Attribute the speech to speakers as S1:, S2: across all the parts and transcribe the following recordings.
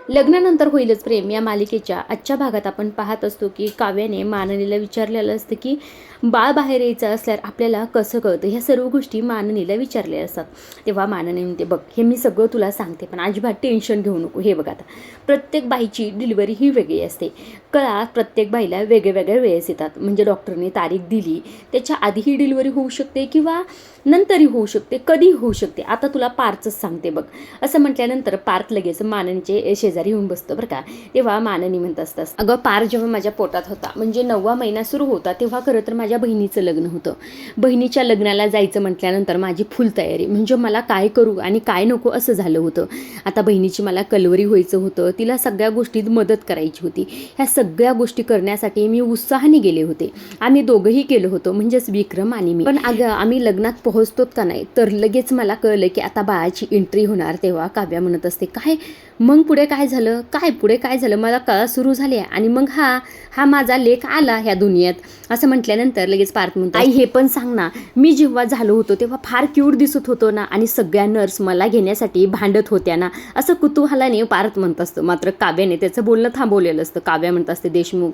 S1: लग्नानंतर होईलच प्रेम या मालिकेच्या आजच्या भागात आपण पाहत असतो की काव्याने माननीला विचारलेलं असतं की बाळ बाहेर यायचं असल्यावर आपल्याला कसं कळतं. ह्या सर्व गोष्टी माननीला विचारलेल्या असतात. तेव्हा माननी म्हणते, बघ हे मी सगळं तुला सांगते पण अजिबात टेन्शन घेऊ नको. हे बघ आता प्रत्येक बाईची डिलिव्हरी ही वेगळी असते. कळा प्रत्येक बाईला वेगळ्या वेळेस येतात. म्हणजे डॉक्टरने तारीख दिली त्याच्या आधीही डिलिव्हरी होऊ शकते किंवा नंतरही होऊ शकते, कधी होऊ शकते. आता तुला पार्थच सांगते बघ. असं म्हटल्यानंतर पार्थ लगेच माननीचे शेजारी येऊन बसतो बरं का. तेव्हा माननी म्हणत असतात, अगं पार्थ जेव्हा माझ्या पोटात होता म्हणजे 9वा महिना सुरू होता तेव्हा खरं तर माझ्या बहिणीचं लग्न होतं. बहिणीच्या लग्नाला जायचं म्हटल्यानंतर माझी फुल तयारी, म्हणजे मला काय करू आणि काय नको असं झालं होतं. आता बहिणीची मला कलवरी व्हायचं होतं, तिला सगळ्या गोष्टीत मदत करायची होती. ह्या सगळ्या गोष्टी करण्यासाठी मी उत्साहाने गेले होते. आम्ही दोघंही केलं होतं, म्हणजेच विक्रम आणि मी. पण अगं आम्ही लग्नात पोहोचतोत का नाही तर लगेच मला कळलं की आता बाळाची एंट्री होणार. तेव्हा काव्या म्हणत असते, काय मग पुढे काय झालं, पुढे काय झालं, मला कळा सुरू झाली आणि मग हा माझा लेख आला ह्या दुनियेत. असं म्हटल्यानंतर लगेच पार्थ म्हणतो, आई हे पण सांग ना, मी जेव्हा झालो होतो तेव्हा फार क्यूट दिसत होतो ना आणि सगळ्या नर्स मला घेण्यासाठी भांडत होत्या ना, असं कुतूहलाने पार्थ म्हणत असतं. मात्र काव्याने त्याचं बोलणं थांबवलेलं असतं. काव्या म्हणत असते, देशमुख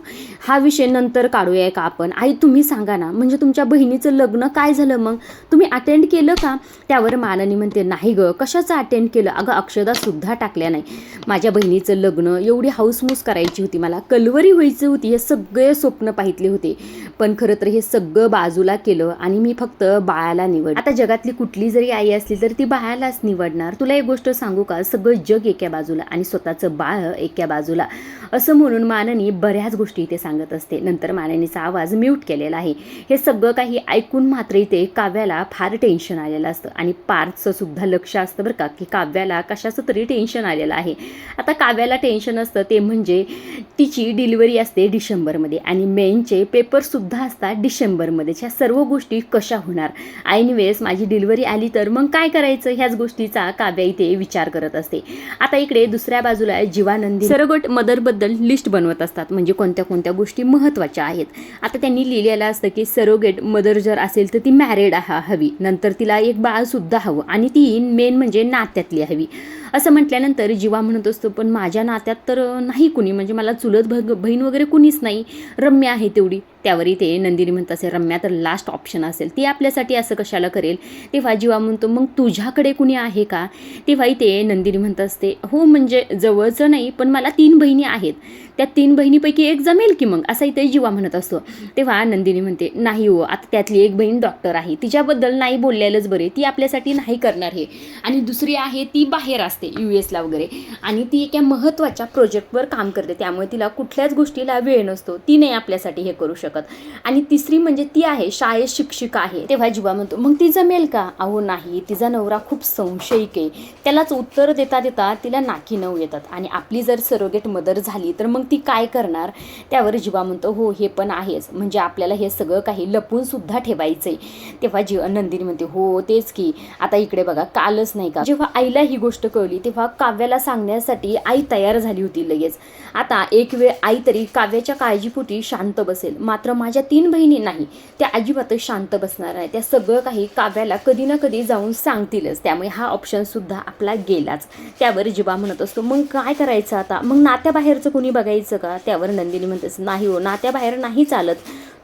S1: हा विषय नंतर काढूया का आपण, आई तुम्ही सांगा ना, म्हणजे तुमच्या बहिणीचं लग्न काय झालं, मग तुम्ही अटेंड केलं का. त्यावर माननी म्हणते, नाही ग कशाचं अटेंड केलं, अगं अक्षदा सुद्धा टाकल्या नाही. माझ्या बहिणीचं लग्न एवढी हाऊसमूस करायची होती, मला कलवरी व्हायची होती, हे सगळे स्वप्न पाहितले होते. पण खरं तर हे सगळं बाजूला केलं आणि मी फक्त बाळाला निवड. आता जगातली कुठली जरी आई असली तर ती बाळालाच निवडणार. तुला एक गोष्ट सांगू का, सगळं जग एका बाजूला आणि स्वतःचं बाळ एका बाजूला. असं म्हणून माननी बऱ्याच गोष्टी इथे सांगत असते. नंतर माननीचा आवाज म्यूट केलेला आहे. हे सगळं काही ऐकून मात्र इथे काव्याला फार टेन्शन आलेलं असतं आणि पार्थचं सुद्धा लक्ष असतं बरं का की काव्याला कशाचं तरी टेन्शन आलेलं आहे. आता काव्याला टेन्शन असतं ते म्हणजे तिची डिलिव्हरी असते डिसेंबरमध्ये आणि मेनचे पेपरसुद्धा असतात डिसेंबरमध्ये. ह्या सर्व गोष्टी कशा होणार, ऐन वेळेस माझी डिलिव्हरी आली तर मग काय करायचं, ह्याच गोष्टीचा काव्या इथे विचार करत असते. आता इकडे दुसऱ्या बाजूला जीवानंदी सरोगेट मदरबद्दल लिस्ट बनवत असतात, म्हणजे कोणत्या कोणत्या गोष्टी महत्त्वाच्या आहेत. आता त्यांनी लिहिलेलं असतं की सरोगेट मदर जर असेल तर ती मॅरिड हवी, नंतर तिला एक बाळसुद्धा हवं आणि ती मेन म्हणजे नात्यातली हवी. असं म्हटल्यानंतर जीवा म्हणत असतो, पण माझ्या नात्यात तर नाही कुणी, म्हणजे मला चुलत बहीण वगैरे कुणीच नाही, रम्या आहे तेवढी. त्यावरही ते नंदिनी म्हणत असेल, रम्या तर लास्ट ऑप्शन असेल, ती आपल्यासाठी असं कशाला करेल. तेव्हा जीवा म्हणतो, मग तुझ्याकडे कुणी आहे का. तेव्हाही ते नंदिनी म्हणत असते, हो म्हणजे जवळचं नाही पण मला 3 बहिणी आहेत, त्या 3 बहिणीपैकी एक जमेल की मग, असंही ते जीवा म्हणत असतो. तेव्हा नंदिनी म्हणते, नाही हो, आता त्यातली एक बहीण डॉक्टर आहे, तिच्याबद्दल नाही बोललेलंच बरे, ती आपल्यासाठी नाही करणार हे. आणि दुसरी आहे ती बाहेर असते US ला वगैरे आणि ती एका महत्त्वाच्या प्रोजेक्टवर काम करते, त्यामुळे तिला कुठल्याच गोष्टीला वेळ नसतो, ती नाही आपल्यासाठी हे करू शकत. आणि तिसरी म्हणजे ती आहे शाळेत शिक्षिका आहे. तेव्हा जीवा म्हणतो, मग ती जमेल का. अहो नाही, तिचा नवरा खूप संशयिक आहे, त्यालाच उत्तर देता देता तिला नाकी नऊ येतात आणि आपली जर सरोगेट मदर झाली तर मग ती काय करणार. त्यावर जीवा म्हणतो, हो हे पण आहेच, म्हणजे आपल्याला हे सगळं काही लपून सुद्धा ठेवायचंय. तेव्हा नंदिनी म्हणते, हो तेच की. आता इकडे बघा, कालच नाही का जेव्हा आईला ही गोष्ट कळली तेव्हा काव्याला सांगण्यासाठी आई तयार झाली होती लगेच. आता एक वेळ आई तरी काव्याच्या काळजीपोटी शांत बसेल, मात्र माझ्या 3 बहिणी नाही, त्या अजिबातच शांत बसणार नाही, त्या सगळं काही काव्याला कधी ना कधी जाऊन सांगतीलच, त्यामुळे हा ऑप्शन सुद्धा आपला गेलाच. त्यावर जीवा म्हणत असतो, मग काय करायचं आता, मग नात्याबाहेरचं कोणी बघायचं का. त्यावर नंदिनी म्हणतेस, नाही हो, नात्याबाहेर नाही चालत,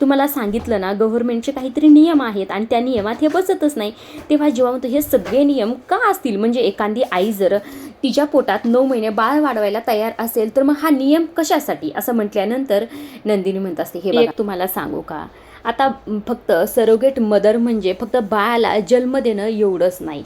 S1: तुम्हाला सांगितलं ना, गव्हर्नमेंटचे काहीतरी नियम आहेत आणि त्या नियमात हे बसतच नाही. तेव्हा जेव्हा म्हणतो, हे सगळे नियम का असतील, म्हणजे एखादी आई जर तिच्या पोटात 9 महिने बाळ वाढवायला तयार असेल तर मग हा नियम कशासाठी. असं म्हटल्यानंतर नंदिनी म्हणत असते, हे बघा तुम्हाला सांगू का, आता फक्त सरोगेट मदर म्हणजे फक्त बाळाला जन्म देणं एवढंच नाही,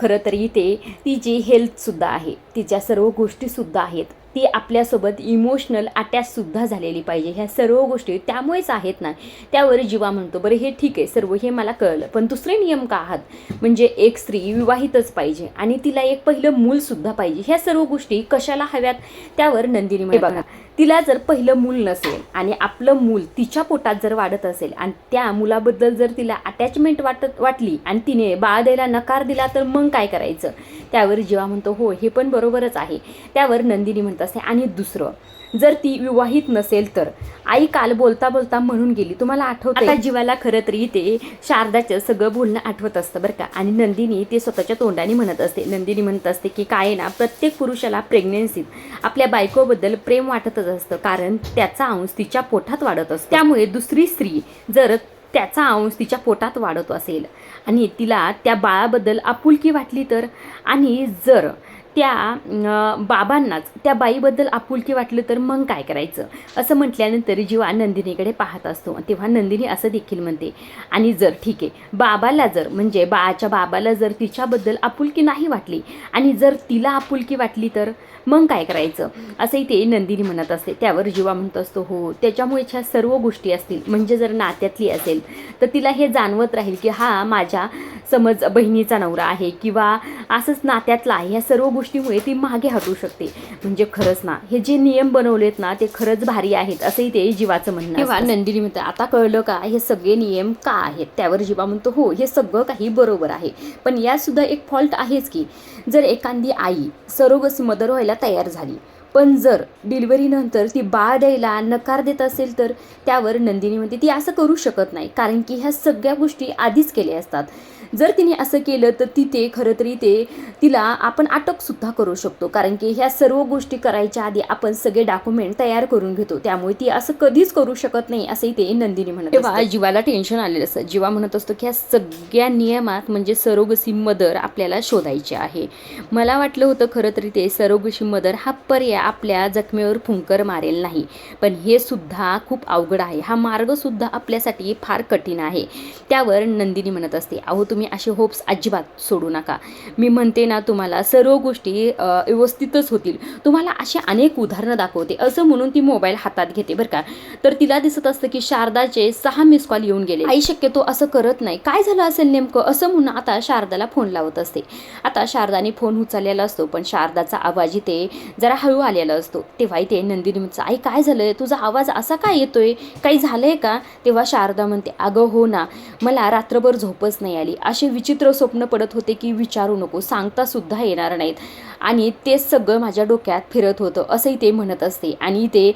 S1: खरं तर इथे तिची हेल्थसुद्धा आहे, तिच्या सर्व गोष्टीसुद्धा आहेत, ती आपल्यासोबत इमोशनल अटॅचसुद्धा झालेली पाहिजे, ह्या सर्व गोष्टी त्यामुळेच आहेत ना. त्यावर जीवा म्हणतो, बरं हे ठीक आहे सर्व, हे मला कळलं, पण दुसरे नियम का आहात, म्हणजे एक स्त्री विवाहितच पाहिजे आणि तिला एक पहिलं मूलसुद्धा पाहिजे, ह्या सर्व गोष्टी कशाला हव्यात. त्यावर नंदिनी म्हणते, बघा तिला जर पहिलं मूल नसेल आणि आपलं मूल तिच्या पोटात जर वाढत असेल आणि त्या मुलाबद्दल जर तिला अटॅचमेंट वाटली आणि तिने बाळ द्यायला नकार दिला तर मग काय करायचं? त्यावर जीवा म्हणतो हो हे पण बरोबरच आहे. त्यावर नंदिनी म्हणत असते आणि दुसरं, जर ती विवाहित नसेल तर आई काल बोलता बोलता म्हणून गेली, तुम्हाला आठवतं? आता जीवाला खरं तरी ते शारदाचं सगळं बोलणं आठवत असतं बरं का. आणि नंदिनी ते स्वतःच्या तोंडाने म्हणत असते. नंदिनी म्हणत असते की काय ना, प्रत्येक पुरुषाला प्रेग्नेन्सीत आपल्या बायकोबद्दल प्रेम वाटतच असतं, कारण त्याचा अंश तिच्या पोटात वाढत असतो. त्यामुळे दुसरी स्त्री जर त्याचा अंश तिच्या पोटात वाढत असेल आणि तिला त्या बाळाबद्दल आपुलकी वाटली तर, आणि जर त्या बाबांनाच त्या बाईबद्दल आपुलकी वाटलं तर मग काय करायचं? असं म्हटल्यानंतर जीवा नंदिनीकडे पाहत असतो. तेव्हा नंदिनी असं देखील म्हणते, आणि जर ठीक आहे बाबाला जर म्हणजे बाळाच्या बाबाला जर तिच्याबद्दल आपुलकी नाही वाटली आणि जर तिला आपुलकी वाटली तर मग काय करायचं? असंही ते नंदिनी म्हणत असते. त्यावर जीवा म्हणत असतो हो त्याच्यामुळे ह्या सर्व गोष्टी असतील, म्हणजे जर नात्यातली असेल तर तिला हे जाणवत राहील की हा माझ्या समज बहिणीचा नवरा आहे किंवा असंच नात्यातला आहे, ह्या सर्व गोष्टीमुळे ती मागे हटू शकते. म्हणजे खरंच ना हे जे नियम बनवलेत ना ते खरंच भारी आहेत, असंही ते जीवाचं म्हणणं. तेव्हा नंदिनी म्हणते आता कळलं का हे सगळे नियम का आहेत? त्यावर जीवा म्हणतो हो हे सगळं काही बरोबर आहे, पण यात सुद्धा एक फॉल्ट आहेच की जर एखादी आई सरोगसी मदर व्हायला तयार झाली पण जर डिलिव्हरीनंतर ती बाळ द्यायला नकार देत असेल तर त्यावर नंदिनी म्हणते ती असं करू शकत नाही, कारण की ह्या सगळ्या गोष्टी आधीच केल्या असतात. जर तिने असं केलं तर तिथे खरं तरी तिला आपण अटकसुद्धा करू शकतो, कारण की ह्या सर्व गोष्टी करायच्या आधी आपण सगळे डॉक्युमेंट तयार करून घेतो, त्यामुळे ती असं कधीच करू शकत नाही असंही ते नंदिनी म्हणत. तेव्हा जीवाला टेन्शन आलेलं असतं. जीवा म्हणत असतो की ह्या सगळ्या नियमात म्हणजे सरोगसी मदर आपल्याला शोधायची आहे. मला वाटलं होतं खरं तरी ते सरोगसी मदर हा पर्याय आपल्या जखमेवर फुंकर मारेल नाही, पण हे सुद्धा खूप अवघड आहे, हा मार्गसुद्धा आपल्यासाठी फार कठीण आहे. त्यावर नंदिनी म्हणत असते अहो तुम्ही असे होप्स अजिबात सोडू नका, मी म्हणते ना तुम्हाला सर्व गोष्टी व्यवस्थितच होतील, तुम्हाला असे अनेक उदाहरणं दाखवते. असं म्हणून ती मोबाईल हातात घेते बरं का. तर तिला दिसत असतं की शारदाचे 6 मिस कॉल येऊन गेले. आई शक्यतो असं करत नाही, काय झालं असेल नेमकं असं म्हणून आता शारदाला फोन लावत असते. आता शारदाने फोन उचललेला असतो पण शारदाचा आवाज इथे जरा हळू आलेला असतो. तेव्हा इथे नंदिनी म्हणते आई काय झालंय, तुझा आवाज असा काय येतोय, काही झालंय का? तेव्हा शारदा म्हणते अगं हो ना, मला रात्रभर झोपच नाही आली, असे विचित्र स्वप्न पडत होते की विचारू नको, सांगता सुद्धा येणार नाहीत, आणि ते सगळं माझ्या डोक्यात फिरत होतं असंही ते म्हणत असते. आणि ते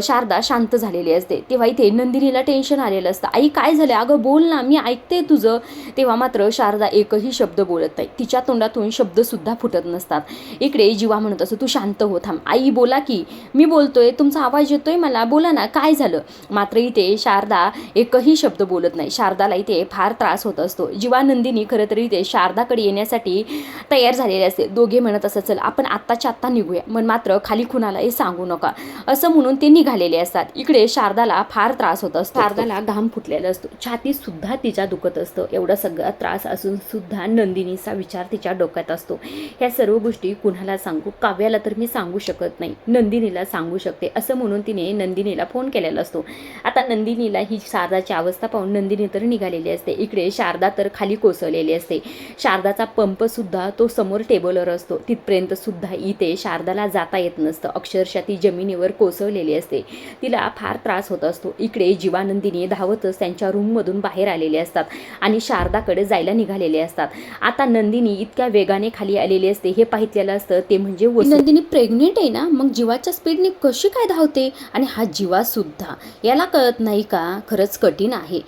S1: शारदा शांत झालेली असते. तेव्हा इथे नंदिनीला टेन्शन आलेलं असतं. आई काय झालं, अगं बोल ना, मी ऐकते तुझं. तेव्हा मात्र शारदा एकही शब्द बोलत नाही, तिच्या तोंडातून शब्दसुद्धा फुटत नसतात. इकडे जीवा म्हणत असतो तू शांत हो, थांब आई बोला की, मी बोलतोय, तुमचा आवाज येतोय मला, बोला ना काय झालं. मात्र इथे शारदा एकही शब्द बोलत नाही. शारदाला इथे फार त्रास होत असतो. जीवा नंदिनी खरं तरी इथे शारदाकडे येण्यासाठी तयार झालेले असते. दोघे म्हणत असतात चल आपण आत्ताच्या आत्ता निघूया, पण मात्र खाली कुणालाही सांगू नका असं म्हणून ते निघालेले असतात. इकडे शारदाला फार त्रास होत असतो. शारदाला घाम फुटलेला असतो, छाती सुद्धा तिच्या दुखत असतं. एवढा सगळा त्रास असून सुद्धा नंदिनीचा विचार तिच्या डोक्यात असतो. ह्या सर्व गोष्टी कुणाला सांगू, काव्याला तर मी सांगू शकत नाही, नंदिनीला सांगू शकते असं म्हणून तिने नंदिनीला फोन केलेला असतो. आता नंदिनीला ही शारदाची अवस्था पाहून नंदिनी तर निघालेली असते. इकडे शारदा तर खाली कोसळलेली असते. शारदाचा पंप सुद्धा तो समोर टेबलवर असतो, तिथपर्यंत सुद्धा इथे शारदाला जाता येत नसतं. अक्षरशः ती जमिनीवर कोसळलेली असते, तिला फार त्रास होत असतो. इकडे जीवानंदिनी धावतच त्यांच्या रूममधून बाहेर आलेले असतात आणि शारदाकडे जायला निघालेले असतात. आता नंदिनी इतक्या वेगाने खाली आलेली असते हे पाहितलेलं असतं ते म्हणजे नंदिनी प्रेग्नेंट आहे ना, मग जीवाच्या स्पीडने कशी काय धावते, आणि हा जीवा सुद्धा याला कळत नाही का? खरंच कठीण आहे.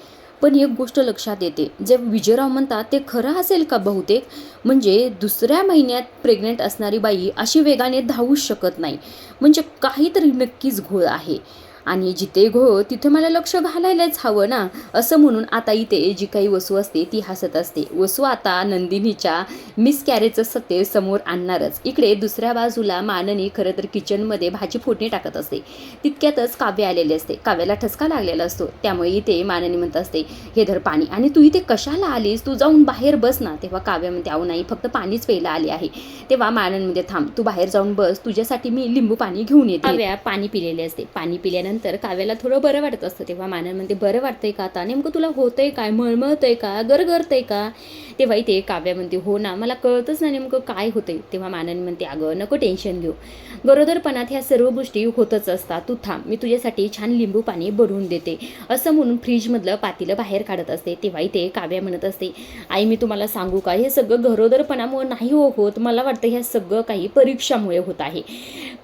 S1: पण एक गोष्ट लक्षात येते, जे विजयराव म्हणतात ते खरं असेल का बहुतेक, म्हणजे दुसऱ्या महिन्यात प्रेग्नेंट असणारी बाई अशी वेगाने धावूच शकत नाही, म्हणजे काहीतरी नक्कीच घोळ आहे. आणि जिथे घोळ तिथे मला लक्ष घालायलाच हवं ना, असं म्हणून आता इथे जी काही वसू असते ती हसत असते. वसू आता नंदिनीच्या मिसकॅरेजचं सत्य समोर आणणारच. इकडे दुसऱ्या बाजूला माननी खरं तर किचनमध्ये भाजी फोडणी टाकत असते. तितक्यातच काव्य आलेले असते. काव्याला ठसका लागलेला असतो, त्यामुळे इथे माननी म्हणत असते हे धर पाणी, आणि तू इथे कशाला आलीस, तू जाऊन बाहेर बस ना. तेव्हा काव्य म्हणते अहो नाही, फक्त पाणीच प्यायला आले आहे. तेव्हा मानन म्हणते थांब, तू बाहेर जाऊन बस, तुझ्यासाठी मी लिंबू पाणी घेऊन येते. काव्या पाणी पिलेले असते. पाणी पिल्यानंतर म्हटल्यानंतर काव्याला थोडं बरं वाटत असतं. तेव्हा मानन म्हणते, बरं वाटतंय का आता? नेमकं तुला होतंय काय? मळमळतंय का? गरगरतंय का? तेव्हा इथे काव्या म्हणते, हो ना, मला कळतच ना नेमकं काय होतंय. तेव्हा मानन म्हणते, अगं नको टेन्शन घेऊ, गरोदरपणात ह्या सर्व गोष्टी होतच असतात, तू थांब, मी तुझ्यासाठी छान लिंबू पाणी बनवून देते, असं म्हणून फ्रीजमधलं पातेलं बाहेर काढत असते. तेव्हा इथे काव्या म्हणत असते, आई मी तुम्हाला सांगू का, हे सगळं गरोदरपणामुळे नाही होत, मला वाटतं ह्या सगळं काही परीक्षामुळे होत आहे,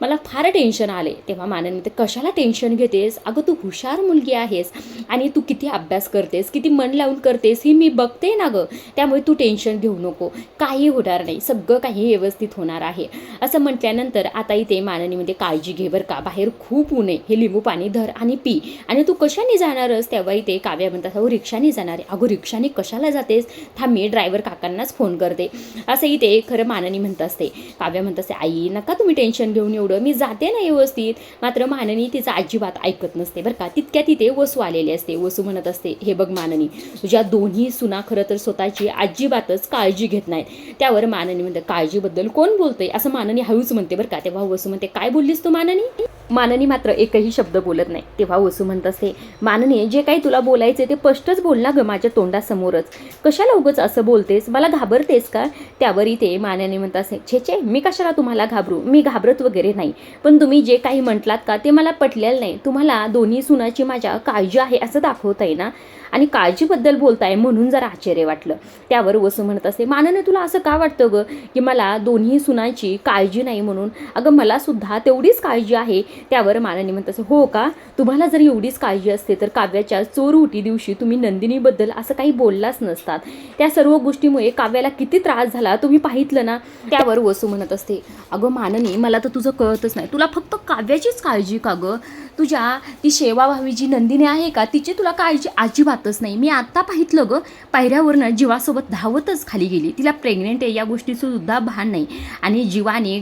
S1: मला फार टेन्शन आले. तेव्हा मानन म्हणते, कशाला टेन्शन घेतेस? अगं तू हुशार मुलगी आहेस आणि तू किती अभ्यास करतेस, किती मन लावून करतेस ही मी बघते ना गं, त्यामुळे तू टेन्शन घेऊ नको, काही होणार नाही, सगळं काही व्यवस्थित होणार आहे. असं म्हटल्यानंतर आता इथे माननीमध्ये काळजी घे बरं का, बाहेर खूप ऊन आहे, हे लिंबू पाणी धर आणि पी, आणि तू कशाने जाणारच? तेव्हा इथे काव्या म्हणतात, हो रिक्षाने जाणार आहे. अगो रिक्षाने कशाला जातेस? थांब मी ड्रायव्हर काकांनाच फोन करते, असं इथे खरं माननी म्हणत असते. काव्या म्हणत असते, आई नका तुम्ही टेन्शन घेऊन, एवढं मी जाते ना व्यवस्थित. मात्र माननी तिचा अजिबात ऐकत नसते बरं का. तितक्या तिथे वसू आलेली असते. वसू म्हणत असते, हे बघ माननी, तुझ्या दोन्ही सुना खरं तर स्वतःची अजिबातच काळजी घेत नाहीत. त्यावर माननी म्हणते, काळजीबद्दल कोण बोलतंय? असं माननी हळूच म्हणते बरं का. तेव्हा वसू म्हणते, काय बोललीस तू माननी? माननी मात्र एकही शब्द बोलत नाही. तेव्हा वसू म्हणत असते, माननी जे काही तुला बोलायचे ते स्पष्टच बोल ना गं माझ्या तोंडासमोरच, कशाला उगाच असं बोलतेस? मला घाबरतेस का? त्यावर इथे माननी म्हणत असते, छे मी कशाला तुम्हाला घाबरू, मी घाबरत वगैरे नाही, पण तुम्ही जे काही म्हटलात का ते मला पटलेलं नाही. तुम्हाला दोन्ही सुनाची माझ्या काळजी आहे असं दाखवताय ना, आणि काळजीबद्दल बोलताय म्हणून जरा आश्चर्य वाटलं. त्यावर वसू म्हणत असते, मानने तुला असं का वाटतं गं की मला दोन्ही सुनांची काळजी नाही म्हणून? अगं मला सुद्धा तेवढीच काळजी आहे. त्यावर माननी म्हणत असते, हो का, तुम्हाला जर एवढीच काळजी असते तर काव्याच्या चोरउटी दिवशी तुम्ही नंदिनीबद्दल असं काही बोललाच नसतात. त्या सर्व गोष्टीमुळे काव्याला किती त्रास झाला तुम्ही पाहितलं ना. त्यावर वसू म्हणत असते, अगं माननी मला तर तुझं कळतच नाही, तुला फक्त काव्याचीच काळजी का गं? तुझ्या ती सेवाभावी जी नंदिनी आहे का, तिची तुला काळजी अजिबातच नाही. मी आत्ता पाहितलं गं, पायऱ्यावरनं जीवासोबत धावतच खाली गेली, तिला प्रेग्नेंट आहे या गोष्टीचं सुद्धा भान नाही, आणि जीवाने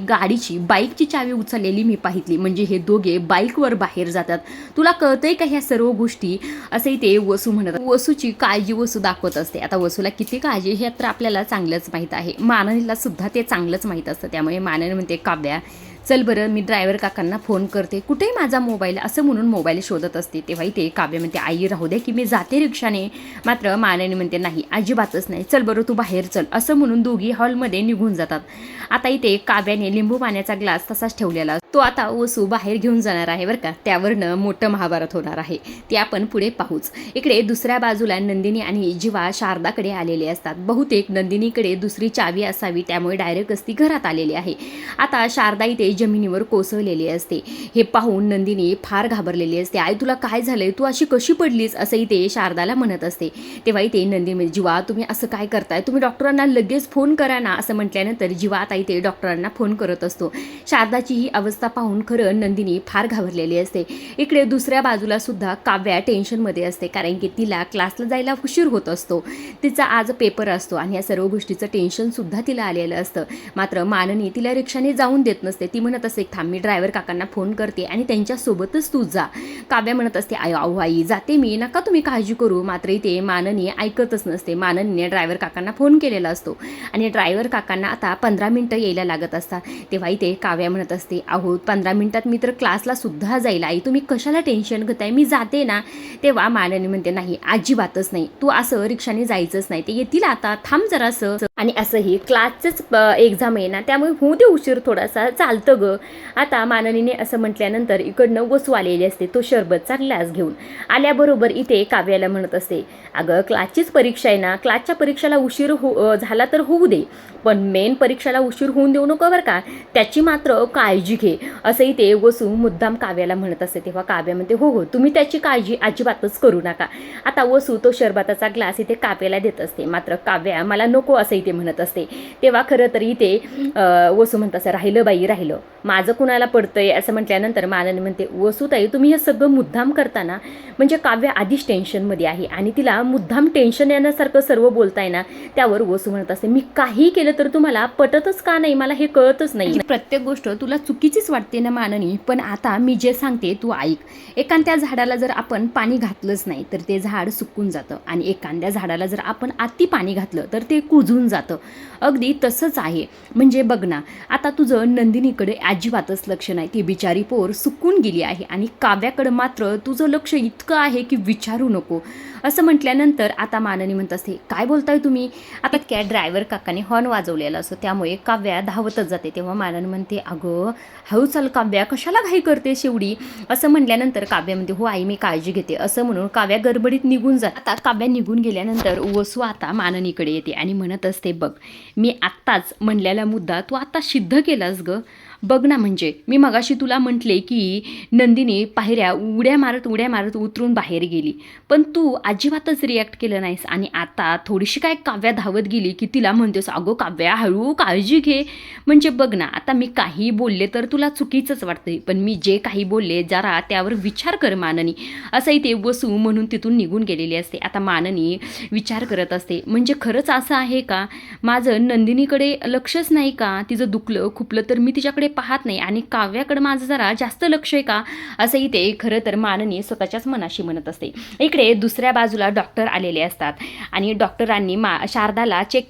S1: बाईकची चावी उचललेली मी पाहितली. म्हणजे हे दोघे बाईकवर बाहेर जातात. तुला कळतंय का ह्या सर्व गोष्टी? असंही ते वसू म्हणत. वसूची काळजी वसू दाखवत असते. आता वसूला किती काळजी हे तर आपल्याला चांगलंच माहीत आहे, माननीला सुद्धा ते चांगलंच माहीत असतं. त्यामुळे माननी म्हणते, काव्या चल बरं मी ड्रायव्हर काकांना फोन करते, कुठे माझा मोबाईल, असं म्हणून मोबाईल शोधत असते. तेव्हा इथे काव्य म्हणते, आई राहू दे की मी जाते रिक्षाने. मात्र माननी म्हणते, नाही अजिबातच नाही, चल बरं तू बाहेर चल, असं म्हणून दोघी हॉलमध्ये निघून जातात. आता इथे काव्याने लिंबू पाण्याचा ग्लास तसाच ठेवलेला, तो आता वसू बाहेर घेऊन जाणार आहे बरं का. त्यावरनं मोठं महाभारत होणार आहे, ते आपण पुढे पाहूच. इकडे दुसऱ्या बाजूला नंदिनी आणि जीवा शारदाकडे आलेले असतात. बहुतेक नंदिनीकडे दुसरी चावी असावी, त्यामुळे डायरेक्टच ती घरात आलेली आहे. आता शारदा इथे जमिनीवर कोसळलेली असते. हे पाहून नंदिनी फार घाबरलेली असते. आई तुला काय झालंय, तू अशी कशी पडलीस, असं इथे शारदाला म्हणत असते. तेव्हा इथे नंदिनी, जीवा तुम्ही असं काय करताय, तुम्ही डॉक्टरांना लगेच फोन करा ना, असं म्हटल्यानंतर जीवा आता इथे डॉक्टरांना फोन करत असतो. शारदाची ही अवस्था पाहून खरं नंदिनी फार घाबरलेली असते. इकडे दुसऱ्या बाजूला सुद्धा काव्या टेन्शनमध्ये असते, कारण की तिला क्लासला जायला उशीर होत असतो, तिचा आज पेपर असतो, आणि या सर्व गोष्टीचं टेन्शन सुद्धा तिला आलेलं असतं. मात्र माननी तिला रिक्षाने जाऊन देत नसते. ती म्हणत असते, थांब मी ड्रायव्हर काकांना फोन करते आणि त्यांच्यासोबतच तू जा. काव्या म्हणत असते, आई जाते मी, नका तुम्ही काळजी करू. मात्र इथे माननी ऐकतच नसते. माननीने ड्रायव्हर काकांना फोन केलेला असतो, आणि ड्रायव्हर काकांना आता 15 मिनिटं यायला लागत असतात. तेव्हा इथे काव्या म्हणत असते, 15 मिनिटात मी तर क्लासला सुद्धा जाईल, आई तुम्ही कशाला टेन्शन घेताय, मी जाते ना. तेव्हा माननी म्हणते, नाही अजिबातच नाही, तू असं रिक्षाने जायचंच नाही, ते येतील आता, थांब जरासं. आणि असंही क्लासचंच एक्झाम आहे ना, त्यामुळे होऊ दे उशीर, थोडासा चालतं ग. आता माननीने असं म्हटल्यानंतर इकडनं वसू आलेली असते, तो शरबतचा ग्लास घेऊन आल्याबरोबर इथे काव्याला म्हणत असते, अगं क्लासचीच परीक्षा आहे ना, क्लासच्या परीक्षेला उशीर झाला तर होऊ दे, पण मेन परीक्षेला उशीर होऊन देऊ नको बरं का, त्याची मात्र काळजी घे, असंही ते वसू मुद्दाम काव्याला म्हणत असते. तेव्हा काव्या म्हणते, हो तुम्ही त्याची काळजी अजिबातच करू नका. आता वसू तो शरबताचा ग्लास इथे काव्याला देत असते. मात्र काव्या मला नको असंही ते म्हणत असते. तेव्हा खरं तर इथे वसू म्हणत असं, राहिलं बाई राहिलं, माझं कुणाला पडतंय, असं म्हटल्यानंतर माननी म्हणते, वसूताई तुम्ही हे सगळं मुद्दाम करताना, म्हणजे काव्या आधीच टेन्शनमध्ये आहे आणि तिला मुद्दाम टेन्शन येण्यासारखं सर्व बोलताय ना. त्यावर वसू म्हणत असते, मी काही केलं केलं तर तुम्हाला पटतच का नाही, मला हे कळतच नाही. प्रत्येक गोष्ट तुला चुकीचीच वाटते ना माननी, पण आता मी जे सांगते तू ऐक. एखाद्या झाडाला जर आपण पाणी घातलंच नाही तर ते झाड सुकून जातं, आणि एखाद्या झाडाला जर आपण अति पाणी घातलं तर ते कुजून जातं. अगदी तसंच आहे. म्हणजे बघ ना, आता तुझं नंदिनीकडे अजिबातच लक्ष नाही, ती बिचारी पोर सुकून गेली आहे, आणि काव्याकडे मात्र तुझं लक्ष इतकं आहे की विचारू नको. असं म्हटल्यानंतर आता माननी म्हणत असते, काय बोलताय तुम्ही? आता काय ड्रायव्हर काकाने हॉर्न वाजवलेला असतो, त्यामुळे काव्या धावतच जाते. तेव्हा माननी म्हणते, अगं हळू चल काव्या, कशाला घाई करते शेवडी? असं म्हटल्यानंतर काव्या म्हणते, हो आई मी काळजी घेते. असं म्हणून काव्या गडबडीत निघून जाते. आता काव्या निघून गेल्यानंतर वसू आता माननीकडे येते आणि म्हणत असते, बघ मी आत्ताच म्हणलेला मुद्दा तू आता सिद्ध केलास ग. बघ ना, म्हणजे मी मगाशी तुला म्हटले की नंदिनी पायऱ्या उड्या मारत उतरून बाहेर गेली, पण तू अजिबातच रिॲक्ट केलं नाहीस, आणि आता थोडीशी काय काव्या धावत गेली की तिला म्हणतेस, अगो काव्या हळू काळजी घे. म्हणजे बघ ना, आता मी काही बोलले तर तुला चुकीचंच वाटतंय, पण मी जे काही बोलले जरा त्यावर विचार कर माननी. असंही ते वसू म्हणून तिथून निघून गेलेली असते. आता माननी विचार करत असते, म्हणजे खरंच असं आहे का? माझं नंदिनीकडे लक्षच नाही का? तिचं दुखलं खुपलं तर मी तिच्याकडे पाहत नाही, आणि काव्याकडे माझं जरा जास्त लक्ष आहे का? असंही ते खरं तर माननी स्वतःच्याच मनाशी म्हणत असते. इकडे दुसऱ्या बाजूला डॉक्टर आलेले असतात, आणि डॉक्टरांनी शारदाला चेक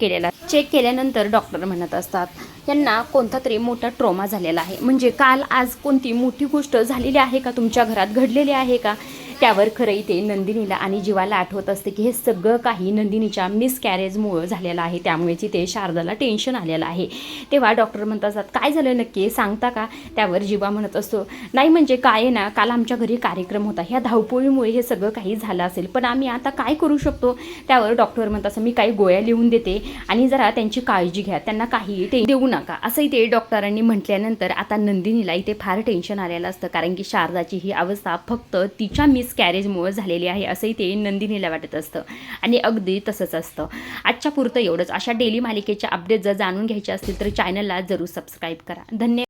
S1: केल्यानंतर डॉक्टर म्हणत असतात, यांना कोणता तरी मोठा ट्रॉमा झालेला आहे. म्हणजे काल आज कोणती मोठी गोष्ट झालेली आहे का, तुमच्या घरात घडलेली आहे का? त्यावर खरं इथे नंदिनीला आणि जीवाला आठवत असते की हे सगळं काही नंदिनीच्या मिसकॅरेजमुळं झालेलं आहे, त्यामुळेच इथे शारदाला टेन्शन आलेलं आहे. तेव्हा डॉक्टर म्हणत असतात, काय झालं नक्की सांगता का? त्यावर जीवा म्हणत असतो, नाही म्हणजे काय आहे ना, काल आमच्या घरी कार्यक्रम होता, ह्या धावपळीमुळे हे सगळं काही झालं असेल, पण आम्ही आता काय करू शकतो? त्यावर डॉक्टर म्हणत असं, मी काही गोळ्या लिहून देते आणि जरा त्यांची काळजी घ्या, त्यांना काही देऊ नका. असंही ते डॉक्टरांनी म्हटल्यानंतर आता नंदिनीला इथे फार टेन्शन आलेलं असतं, कारण की शारदाची ही अवस्था फक्त तिच्या मिसकॅरेजमुळे झालेली आहे असंही ते नंदिनीला वाटत असतं, आणि अगदी तसंच असतं. आजच्या पुरतं एवढंच. अशा डेली मालिकेच्या अपडेट जर जाणून घ्यायचे असतील तर चॅनलला जरूर सबस्क्राईब करा. धन्यवाद.